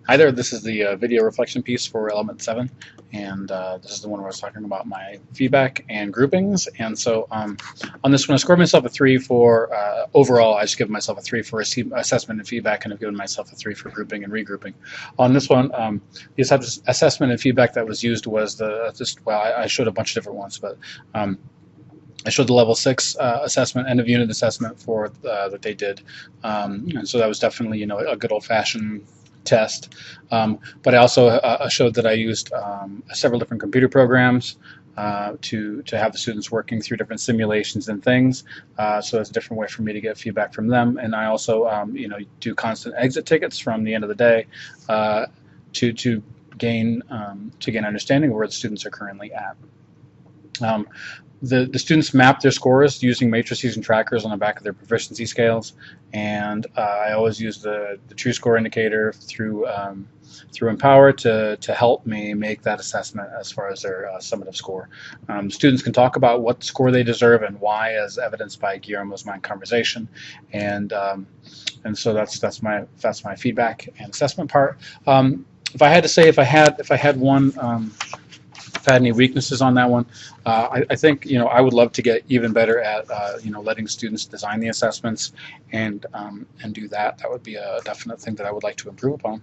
Hi there, this is the video reflection piece for Element 7, and this is the one where I was talking about my feedback and groupings. And so on this one, I scored myself a 3 for overall. I just give myself a 3 for assessment and feedback, and I've given myself a 3 for grouping and regrouping. On this one, the assessment and feedback that was used was I showed a bunch of different ones, but I showed the level 6 assessment, end of unit assessment for that they did, and so that was definitely a good old-fashioned test. But I also showed that I used several different computer programs to have the students working through different simulations and things. So that's a different way for me to get feedback from them. And I also do constant exit tickets from the end of the day to gain understanding of where the students are currently at. The students map their scores using matrices and trackers on the back of their proficiency scales, and I always use the true score indicator through Empower to help me make that assessment as far as their summative score. Students can talk about what score they deserve and why, as evidenced by Guillermo's mind conversation, and so that's my feedback and assessment part. If I had to say, if I had one. If I had any weaknesses on that one, I think I would love to get even better at letting students design the assessments and do that. That would be a definite thing that I would like to improve upon.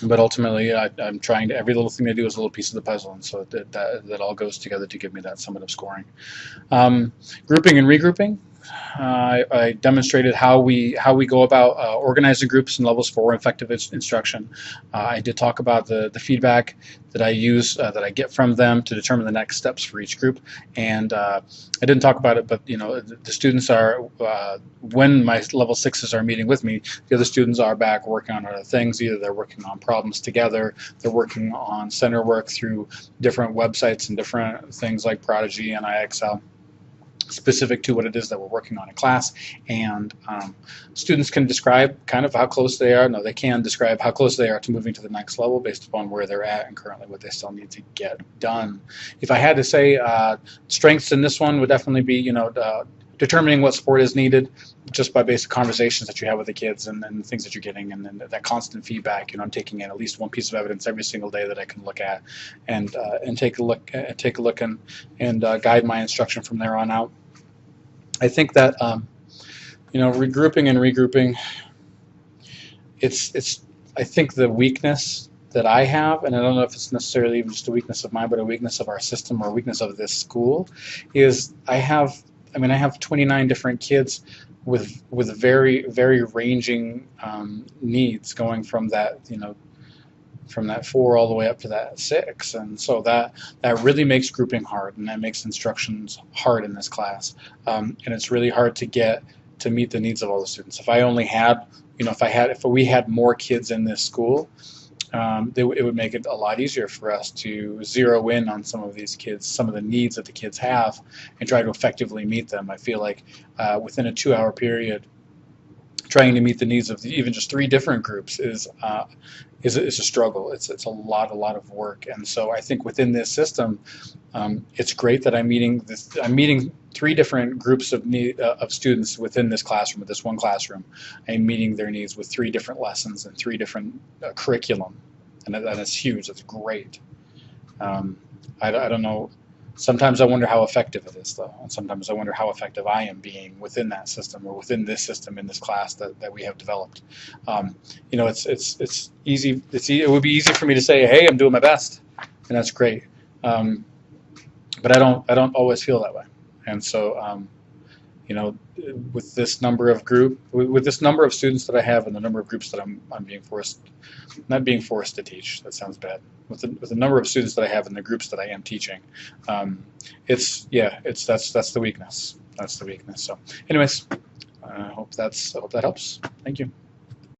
But ultimately, I'm trying to, every little thing they do is a little piece of the puzzle, and so that all goes together to give me that summative scoring. Grouping and regrouping. I demonstrated how we go about organizing groups and levels for effective instruction. I did talk about the feedback that I use, that I get from them to determine the next steps for each group. And I didn't talk about it, but the students are, when my level 6s are meeting with me, the other students are back working on other things. Either they're working on problems together, they're working on center work through different websites and different things like Prodigy and IXL, specific to what it is that we're working on in class. And students can describe kind of how close they are. No, they can describe how close they are to moving to the next level based upon where they're at and currently what they still need to get done. If I had to say strengths in this one would definitely be determining what support is needed just by basic conversations that you have with the kids and then the things that you're getting, and then that constant feedback. I'm taking in at least one piece of evidence every single day that I can look at and take a look and guide my instruction from there on out. I think that regrouping and regrouping, I think the weakness that I have, and I don't know if it's necessarily even just a weakness of mine, but a weakness of our system or a weakness of this school, is I have 29 different kids with very, very ranging needs, going from that from that 4 all the way up to that 6, and so that really makes grouping hard, and that makes instructions hard in this class, and it's really hard to meet the needs of all the students. If I only had, if we had more kids in this school, it would make it a lot easier for us to zero in on some of these kids, some of the needs that the kids have, and try to effectively meet them. I feel like within a 2-hour period, trying to meet the needs of even just 3 different groups is a struggle. It's a lot of work, and so I think within this system, it's great that I'm meeting 3 different groups of students within this classroom, with this one classroom. I'm meeting their needs with 3 different lessons and 3 different curriculum, and that is huge. That's great. I don't know. Sometimes I wonder how effective it is, though, and sometimes I wonder how effective I am being within that system or within this system in this class that we have developed. It's easy. It would be easy for me to say, "Hey, I'm doing my best," and that's great. But I don't always feel that way, and so with this number of students that I have and the number of groups that I'm not being forced to teach. That sounds bad. With the number of students that I have and the groups that I am teaching, that's the weakness. That's the weakness. So, anyways, I hope that helps. Thank you.